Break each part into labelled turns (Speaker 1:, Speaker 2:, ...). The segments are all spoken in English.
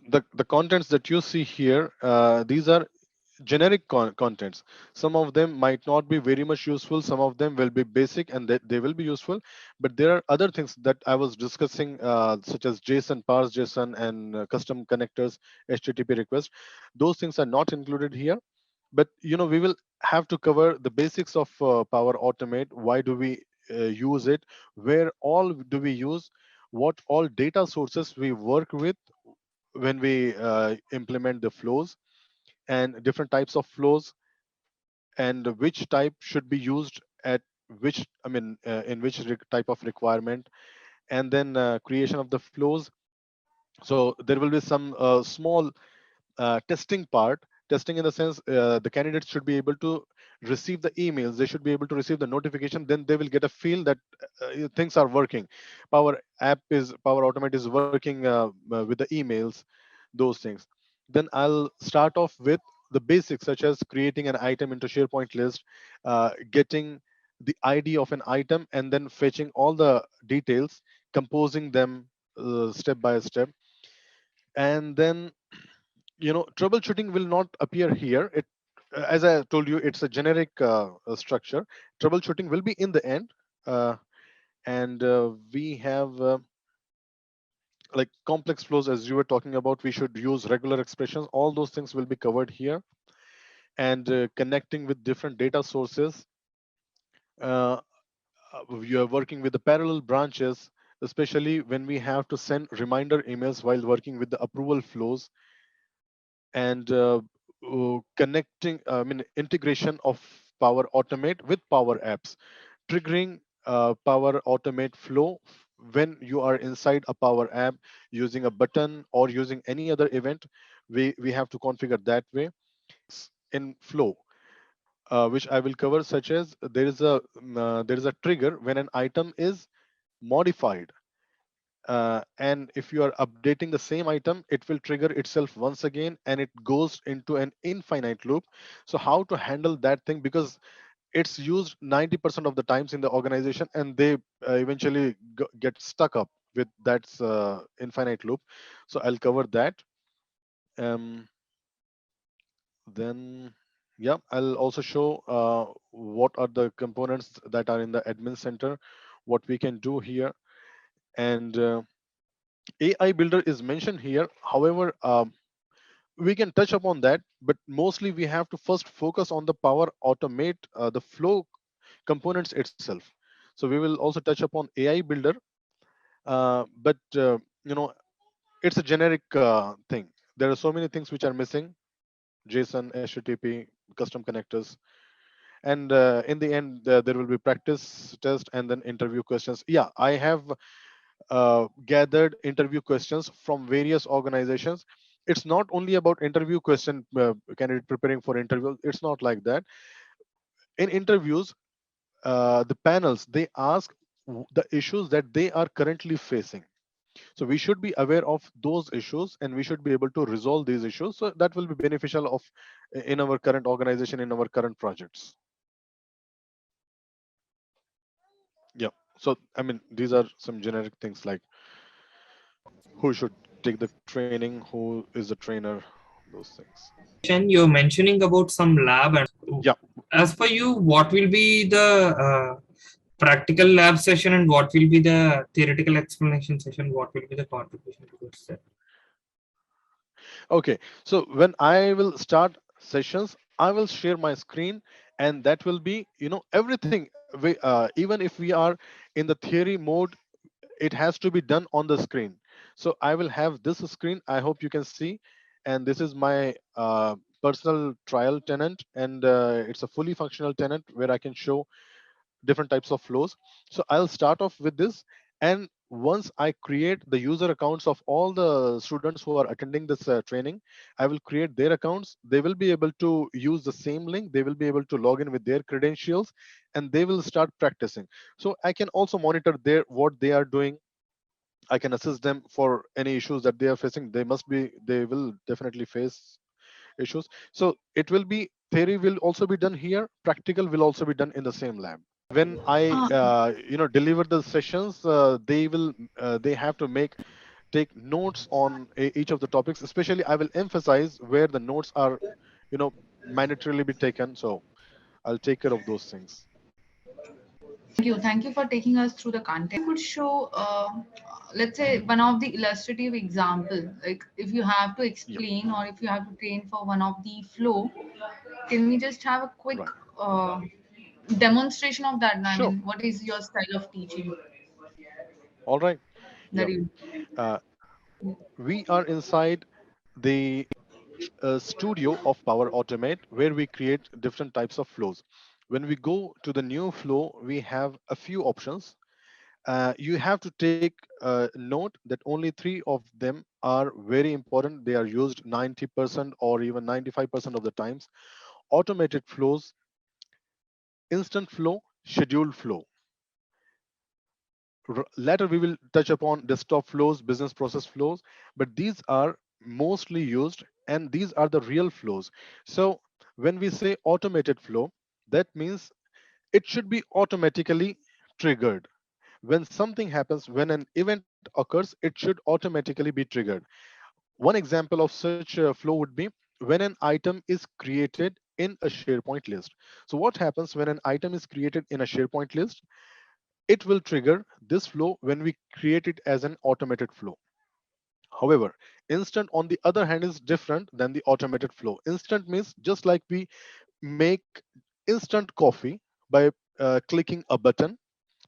Speaker 1: The contents that you see here, these are generic contents. Some of them might not be very much useful, some of them will be basic and they will be useful, but there are other things that I was discussing, such as JSON, parse JSON, and custom connectors, HTTP request. Those things are not included here, but we will have to cover the basics of Power Automate. Why do we use it? Where all do we use? What all data sources we work with when we implement the flows, and different types of flows, and which type should be used at which, in which type of requirement, and then creation of the flows. So there will be some small testing part. Testing in the sense, the candidates should be able to receive the emails, they should be able to receive the notification, then they will get a feel that things are working. Power Automate is working with the emails, those things. Then I'll start off with the basics, such as creating an item into SharePoint list, getting the ID of an item, and then fetching all the details, composing them step by step. And then troubleshooting will not appear here. It As I told you, it's a generic structure. Troubleshooting will be in the end. And we have like complex flows, as you were talking about, we should use regular expressions. All those things will be covered here. And connecting with different data sources, uh, you are working with the parallel branches, especially when we have to send reminder emails while working with the approval flows. And connecting, integration of Power Automate with Power Apps, triggering Power Automate flow when you are inside a Power App using a button or using any other event. We have to configure that way. In flow, which I will cover, such as there is a trigger when an item is modified, and if you are updating the same item, it will trigger itself once again, and it goes into an infinite loop. So how to handle that thing? Because it's used 90% of the times in the organization, and they eventually get stuck up with that infinite loop. So I'll cover that. um, then yeah, I'll also show what are the components that are in the admin center, what we can do here. And AI builder is mentioned here. However, we can touch upon that, but mostly we have to first focus on the Power Automate, the flow components itself. So we will also touch upon AI builder, but it's a generic thing. There are so many things which are missing: JSON, HTTP, custom connectors. And in the end, there will be practice test and then interview questions. Yeah, I have gathered interview questions from various organizations. It's not only about interview question, candidate preparing for interview. It's not like that. In interviews, the panels, they ask the issues that they are currently facing. So we should be aware of those issues, and we should be able to resolve these issues. So that will be beneficial of in our current organization, in our current projects. Yeah. So these are some generic things, like who should take the training, who is the trainer, those things.
Speaker 2: You're mentioning about some lab, and
Speaker 1: Yeah.
Speaker 2: as per you, what will be the practical lab session and what will be the theoretical explanation session? What will be the contribution towards that?
Speaker 1: Okay. So when I will start sessions, I will share my screen, and that will be everything. Even if we are in the theory mode, it has to be done on the screen. So I will have this screen, I hope you can see. And this is my personal trial tenant, and it's a fully functional tenant where I can show different types of flows. So I'll start off with this. And once I create the user accounts of all the students who are attending this training, I will create their accounts. They will be able to use the same link, they will be able to log in with their credentials, and they will start practicing. So I can also monitor what they are doing. I can assist them for any issues that they are facing. They will definitely face issues. So it will be, theory will also be done here, practical will also be done in the same lab. When I
Speaker 3: Uh,
Speaker 1: deliver the sessions, they have to make take notes on each of the topics. Especially, I will emphasize where the notes are, mandatorily be taken. So I'll take care of those things.
Speaker 3: Thank you. Thank you for taking us through the content. Could show, let's say, one of the illustrative example. Like if you have to
Speaker 1: Yep.
Speaker 3: explain or if you have to train for one of the flow, can we just have a quick
Speaker 1: Right.
Speaker 3: uh, demonstration of that? I
Speaker 1: Sure.
Speaker 3: mean, what is your style of teaching
Speaker 1: All right.
Speaker 3: that
Speaker 1: Yep.
Speaker 3: you?
Speaker 1: Uh, we are inside the studio of Power Automate where we create different types of flows. When we go to the new flow, we have a few options. You have to take note that only three of them are very important. They are used 90% or even 95% of the times. Automated flows, instant flow, scheduled flow. Later, we will touch upon desktop flows, business process flows, but these are mostly used and these are the real flows. So, when we say automated flow, that means it should be automatically triggered. When something happens, when an event occurs, it should automatically be triggered. One example of such a flow would be when an item is created in a SharePoint list. So, what happens when an item is created in a SharePoint list? It will trigger this flow when we create it as an automated flow. However, instant on the other hand is different than the automated flow. Instant means just like we make instant coffee by clicking a button.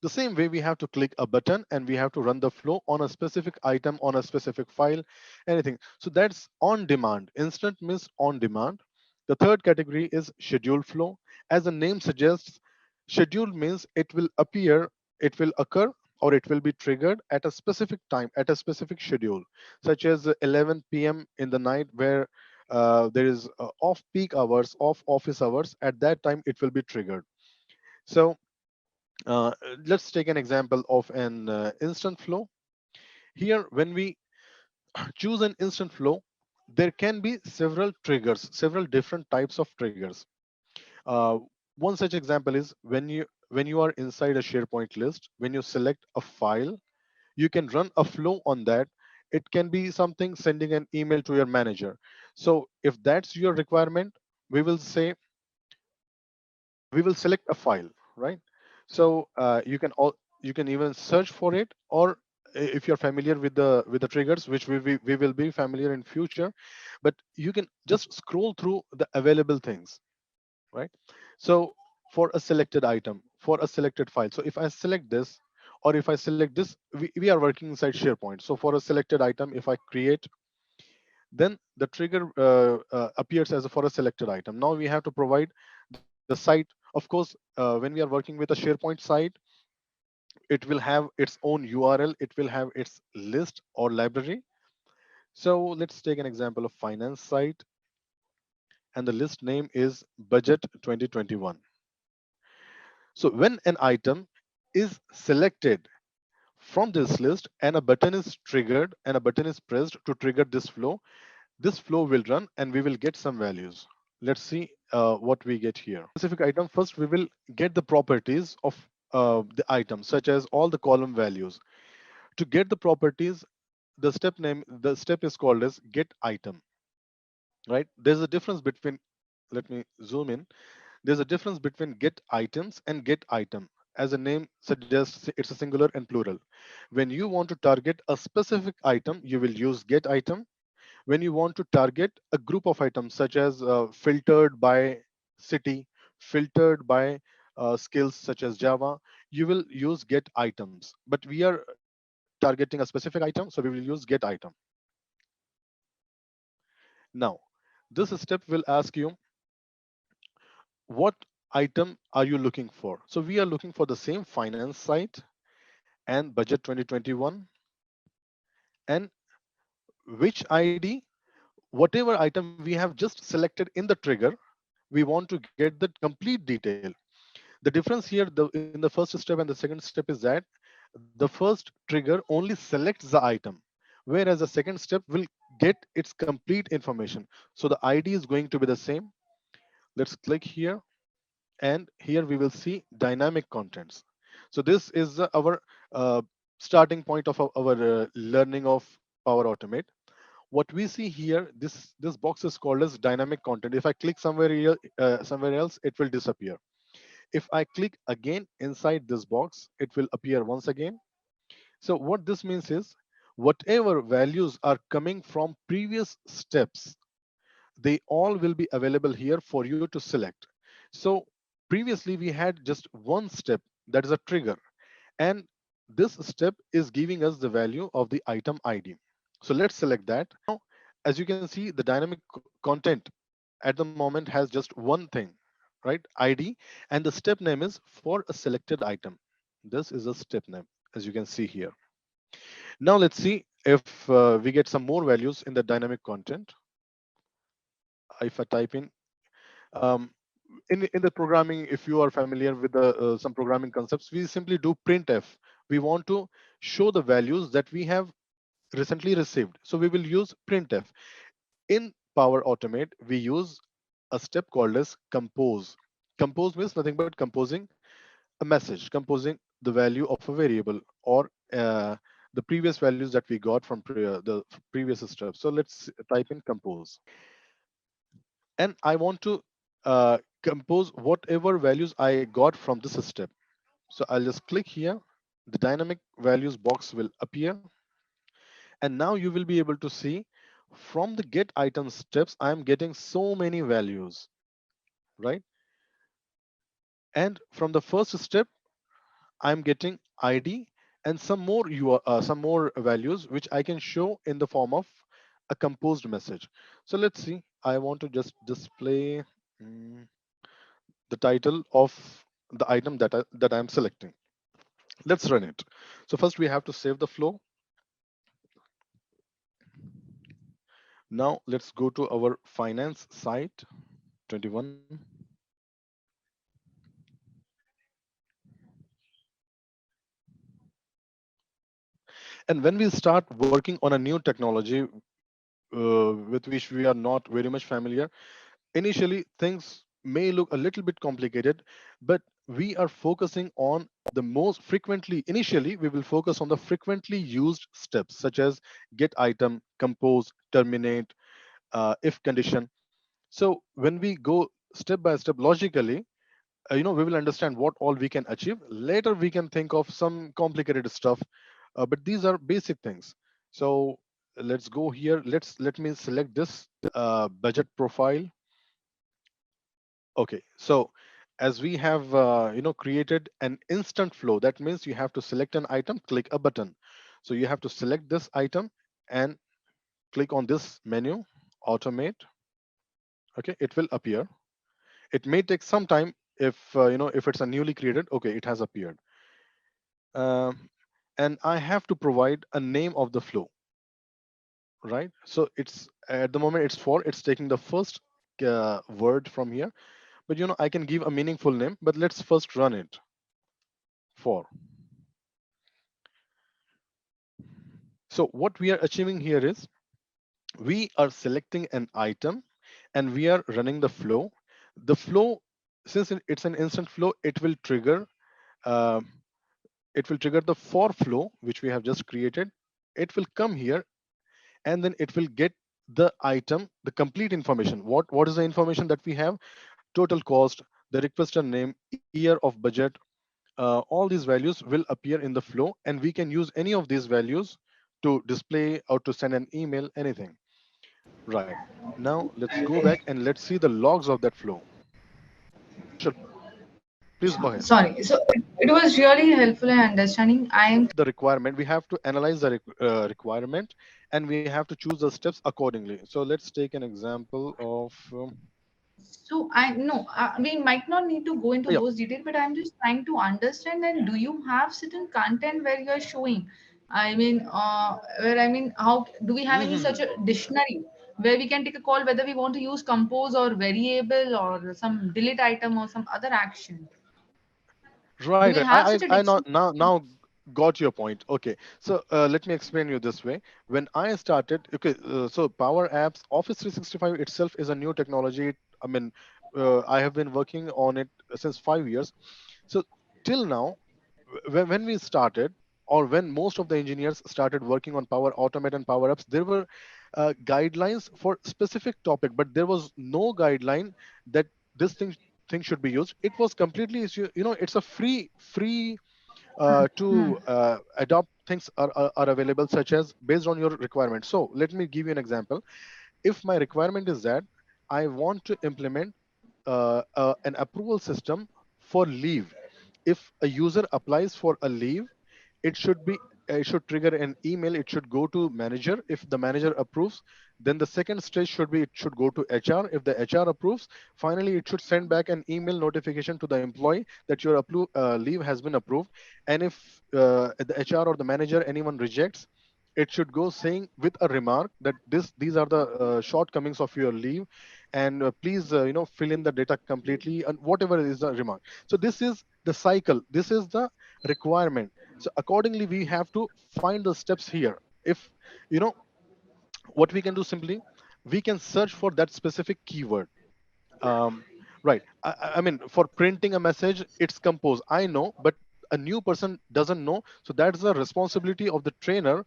Speaker 1: The same way we have to click a button and we have to run the flow on a specific item, on a specific file, anything. So that's on demand. Instant means on demand. The third category is scheduled flow. As the name suggests, scheduled means it will occur or it will be triggered at a specific time, at a specific schedule, such as 11 p.m. in the night where there is off peak hours, off office hours. At that time, it will be triggered. So uh, let's take an example of an instant flow. Here, when we choose an instant flow, there can be several triggers, several different types of triggers. Uh, one such example is when you are inside a SharePoint list, when you select a file, you can run a flow on that. It can be something sending an email to your manager. So if that's your requirement, we will say we will select a file, right? So you can even search for it, or if you're familiar with the triggers, which we will be familiar in future, but you can just scroll through the available things, right? So for a selected item, for a selected file, so if I select this or if I select this, we are working inside SharePoint. So for a selected item, if I create, then the trigger appears as for a selected item. Now we have to provide the site. Of course, when we are working with a SharePoint site, it will have its own URL, it will have its list or library. So let's take an example of finance site, and the list name is budget 2021. So when an item is selected from this list and a button is triggered and a button is pressed to trigger this flow will run and we will get some values. Let's see what we get here. Specific item, first we will get the properties of the item, such as all the column values. To get the properties, the step is called as get item, right? There's a difference between, let me zoom in. There's a difference between get items and get item. As the name suggests, it's a singular and plural. When you want to target a specific item, you will use get item. When you want to target a group of items, such as filtered by city, filtered by skills such as Java, you will use get items. But we are targeting a specific item, so we will use get item. Now, this step will ask you what item are you looking for. So we are looking for the same finance site and budget 2021, and which ID, whatever item we have just selected in the trigger, we want to get the complete detail. The difference here, in the first step and the second step, is that the first trigger only selects the item, whereas the second step will get its complete information. So the ID is going to be the same. Let's click here, and here we will see dynamic contents. So this is our uh, starting point of our learning of Power Automate. What we see here, this box is called as dynamic content. If I click somewhere else, it will disappear. If I click again inside this box, it will appear once again. So what this means is, whatever values are coming from previous steps, they all will be available here for you to select. So previously we had just one step, that is a trigger, and this step is giving us the value of the item ID. So let's select that. Now, as you can see, the dynamic content at the moment has just one thing, right? ID, and the step name is for a selected item. This is a step name, as you can see here. Now let's see if we get some more values in the dynamic content. If I type um, in the programming, if you are familiar with the some programming concepts, we simply do printf. We want to show the values that we have recently received, so we will use printf. In Power Automate, we use a step called as compose. Compose means nothing but composing a message, composing the value of a variable, or the previous values that we got from the previous step. So let's type in compose, and I want to compose whatever values I got from this step. So I'll just click here. The dynamic values box will appear, and now you will be able to see from the get item steps, I'm getting so many values, right? And from the first step, I'm getting ID and some more values which I can show in the form of a composed message. So let's see. I want to just display mm, the title of the item that I'm selecting. Let's run it. So first we have to save the flow. Now let's go to our finance site 21. And when we start working on a new technology with which we are not very much familiar, initially things may look a little bit complicated, but we are focusing on the most frequently, initially, we will focus on the frequently used steps such as get item, compose, terminate, if condition. So when we go step by step logically, we will understand what all we can achieve. Later we can think of some complicated stuff, but these are basic things. So let's go here. Let me select this budget profile. Okay, so as we have created an instant flow, that means you have to select an item, click a button. So you have to select this item and click on this menu, automate. Okay, it will appear. It may take some time. If it's a newly created, okay, it has appeared. And I have to provide a name of the flow, right? So it's at the moment it's taking the first word from here, but I can give a meaningful name, but let's first run it for. So what we are achieving here is we are selecting an item and we are running the flow. The flow, since it's an instant flow, uh, it will trigger the for flow which we have just created. It will come here and then it will get the item, the complete information. What is the information that we have? Total cost, the requester name, year of budget. All these values will appear in the flow, and we can use any of these values to display or to send an email, anything. Right. Now let's go back and let's see the logs of that flow. Sure, please go ahead.
Speaker 3: Sorry. So it was really helpful in understanding. I am
Speaker 1: The requirement, we have to analyze the requirement, and we have to choose the steps accordingly. So let's take an example of
Speaker 3: so I no, we might not need to go into
Speaker 1: yeah.
Speaker 3: those details, but I'm just trying to understand. And do you have certain content where you are showing? How do we have any such
Speaker 1: Mhm.
Speaker 3: a dictionary where we can take a call whether we want to use compose or variable or some delete item or some other action? Do
Speaker 1: Right,
Speaker 3: we
Speaker 1: right.
Speaker 3: have such a
Speaker 1: I not
Speaker 3: dictionary?
Speaker 1: now got your point. Okay, so let me explain you this way. When I started, okay, so Power Apps, Office 365 itself is a new technology. I mean, I have been working on it since 5 years. So till now, when we started. or when most of the engineers started working on Power Automate and Power Apps, there were guidelines for specific topic, but there was no guideline that this thing should be used. It was completely, it's a free to adopt things are available, such as based on your requirement. So let me give you an example. If my requirement is that I want to implement an approval system for leave. If a user applies for a leave, it should trigger an email. It should go to manager. If the manager approves, then the second stage should be, it should go to HR. If the HR approves, finally it should send back an email notification to the employee that your leave has been approved. And if the HR or the manager, anyone rejects, it should go saying with a remark that these are the shortcomings of your leave, and please fill in the data completely, and whatever is the remark. So this is the cycle, this is the requirement. So accordingly we have to find the steps here. If you know what we can do, simply we can search for that specific keyword. um, right. I mean, for printing a message, it's compose, I know, but a new person doesn't know. So that's the responsibility of the trainer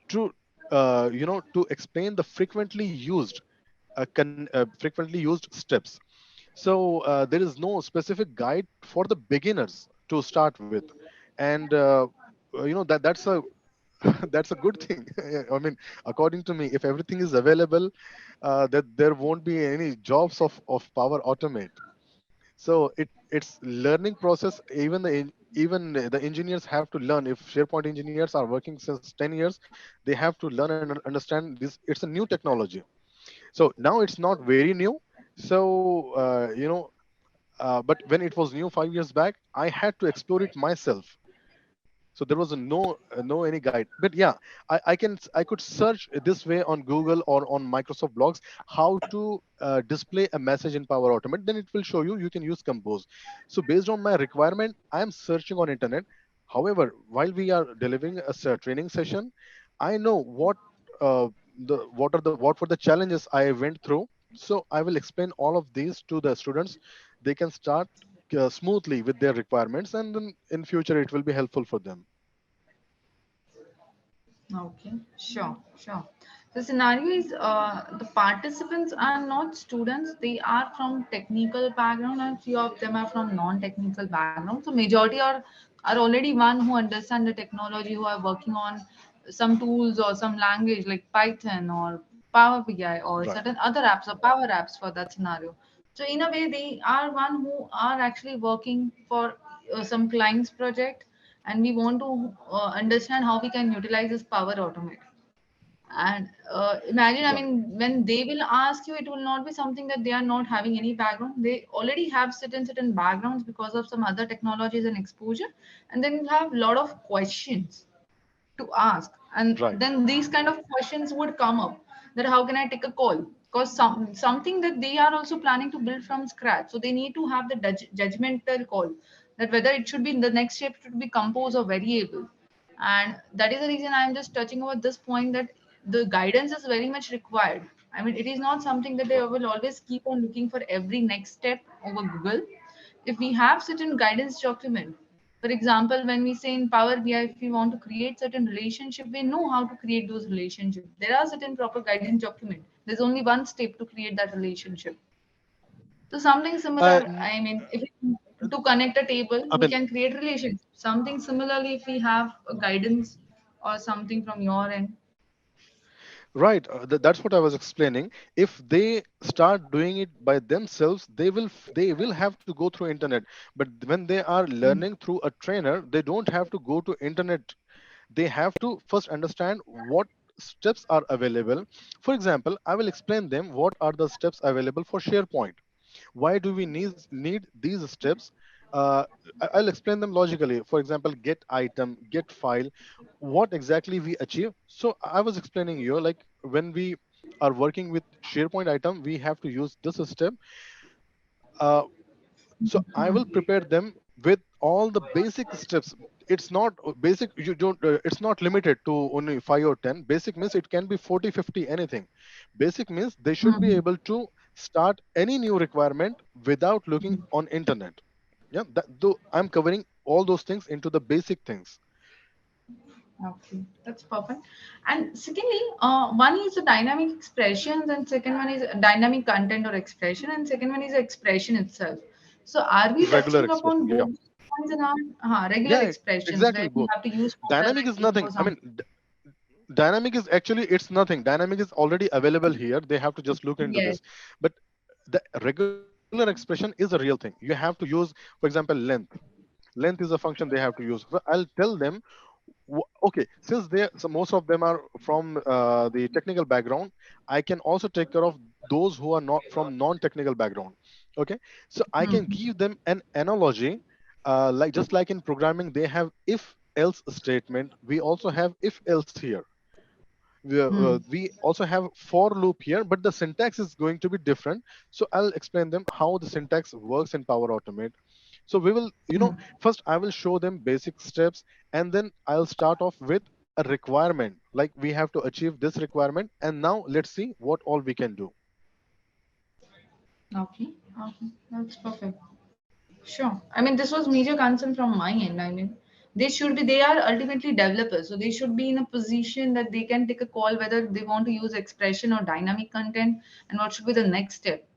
Speaker 1: to to explain the frequently used steps. So there is no specific guide for the beginners to start with. And that's a that's a good thing. I mean, according to me, if everything is available, that there won't be any jobs of Power Automate. So it's learning process. Even the engineers have to learn. If SharePoint engineers are working since 10 years, they have to learn and understand this. It's a new technology. So now it's not very new. So but when it was new 5 years back, I had to explore it myself. So there was a no any guide. But yeah, I could search this way on Google or on Microsoft blogs how to display a message in Power Automate. Then it will show you can use Compose. So based on my requirement, I am searching on internet. However, while we are delivering a training session, I know uh, what were the challenges I went through. So I will explain all of these to the students. They can start smoothly with their requirements, and then in future it will be helpful for them.
Speaker 3: Okay, sure, sure. The scenario is the participants are not students, they are from technical background and few of them are from non-technical background. So majority are already one who understand the technology, who are working on some tools or some language like Python or Power BI or
Speaker 1: Right.
Speaker 3: certain other apps or Power Apps for that scenario. So in a way, they are one who are actually working for some client's project, and we want to understand how we can utilize this Power Automate. And imagine, I
Speaker 1: Right.
Speaker 3: mean, when they will ask you, it will not be something that they are not having any background. They already have certain backgrounds because of some other technologies and exposure, and then you have a lot of questions to ask, and
Speaker 1: Right.
Speaker 3: then these kind of questions would come up, that how can I take a call, because something that they are also planning to build from scratch, so they need to have the judgmental call, that whether it should be in the next step should be compose or variable. And that is the reason I am just touching over this point, that the guidance is very much required. I mean, it is not something that they
Speaker 1: Right.
Speaker 3: will always keep on looking for every next step over Google. If we have certain guidance document, for example, when we say in Power BI, if we want to create certain relationship, we know how to create those relationships. There are certain proper guidance document. There's only one step to create that relationship. So something similar,
Speaker 1: N-
Speaker 3: I mean, if to connect a table,
Speaker 1: I
Speaker 3: we
Speaker 1: mean,
Speaker 3: can create relations. Something similarly, if we have a guidance or something from your end.
Speaker 1: right. That's what I was explaining. If they start doing it by themselves, they will have to go through internet. But when they are learning through a trainer, they don't have to go to internet. They have to first understand what steps are available. For example, I will explain them what are the steps available for SharePoint. Why do we need these steps? uh, I'll explain them logically. For example, get item, get file, what exactly we achieve. So I was explaining you, like, when we are working with SharePoint item, we have to use this step. uh, so I will prepare them with all the basic steps. It's not basic, you don't it's not limited to only 5 or 10. Basic means it can be 40, 50, anything. Basic means they should be
Speaker 3: Mhm.
Speaker 1: able to start any new requirement without looking on internet. Yeah, though I'm covering all those things into the basic things.
Speaker 3: Okay, that's perfect. And secondly, one is the dynamic expressions, and second one is dynamic content or expression, and second one is the expression itself. So, are we
Speaker 1: Regular
Speaker 3: touching
Speaker 1: expression.
Speaker 3: upon
Speaker 1: Yeah.
Speaker 3: both points in our regular
Speaker 1: Yeah,
Speaker 3: expressions where
Speaker 1: exactly
Speaker 3: we
Speaker 1: both.
Speaker 3: have to use model
Speaker 1: Dynamic is
Speaker 3: writing
Speaker 1: nothing.
Speaker 3: for
Speaker 1: I
Speaker 3: some?
Speaker 1: mean, dynamic is actually it's nothing. Dynamic is already available here. They have to just look into
Speaker 3: Yes.
Speaker 1: this. But the regular expression is a real thing. You have to use, for example, length. Length is a function they have to use. So I'll tell them, okay, since they so most of them are from the technical background, I can also take care of those who are not from non-technical background. Okay, so I can
Speaker 3: Hmm.
Speaker 1: give them an analogy, like just like in programming, they have if else statement. We also have if else here.
Speaker 3: Hmm.
Speaker 1: We also have for loop here, but the syntax is going to be different. So I'll explain them how the syntax works in Power Automate. So we will,
Speaker 3: Hmm.
Speaker 1: first I will show them basic steps, and then I'll start off with a requirement, like we have to achieve this requirement, and now let's see what all we can do.
Speaker 3: Okay. Okay. That's perfect. Sure. I mean, this was major concern from my end. I mean, they are ultimately developers. So they should be in a position that they can take a call whether they want to use expression or dynamic content and what should be the next step.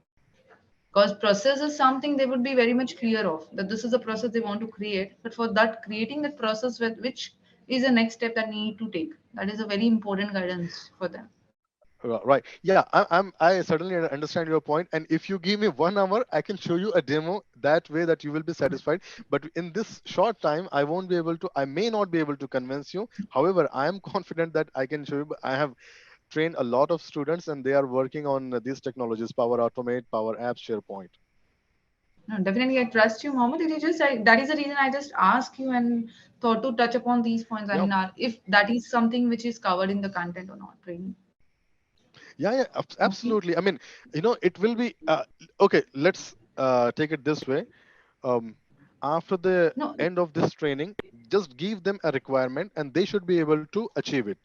Speaker 3: Because process is something they would be very much clear of that this is a process they want to create. But for that, creating that process with which is the next step that they need to take. That is a very important guidance for them.
Speaker 1: Right. Yeah, I certainly understand your point. And if you give me 1 hour, I can show you a demo that way that you will be satisfied. But in this short time, I may not be able to convince you. However, I am confident that I can show you. I have trained a lot of students and they are working on these technologies: Power Automate, Power Apps, SharePoint.
Speaker 3: No, definitely, I trust you, Mohammed. That is the reason I just asked you and thought to touch upon these points. I
Speaker 1: Yeah.
Speaker 3: mean, if that is something which is covered in the content or not, training.
Speaker 1: Yeah, yeah,
Speaker 3: Okay.
Speaker 1: absolutely. I mean, it will be okay. Let's take it this way. Um, After the
Speaker 3: No,
Speaker 1: end of this training, just give them a requirement and they should be able to achieve it.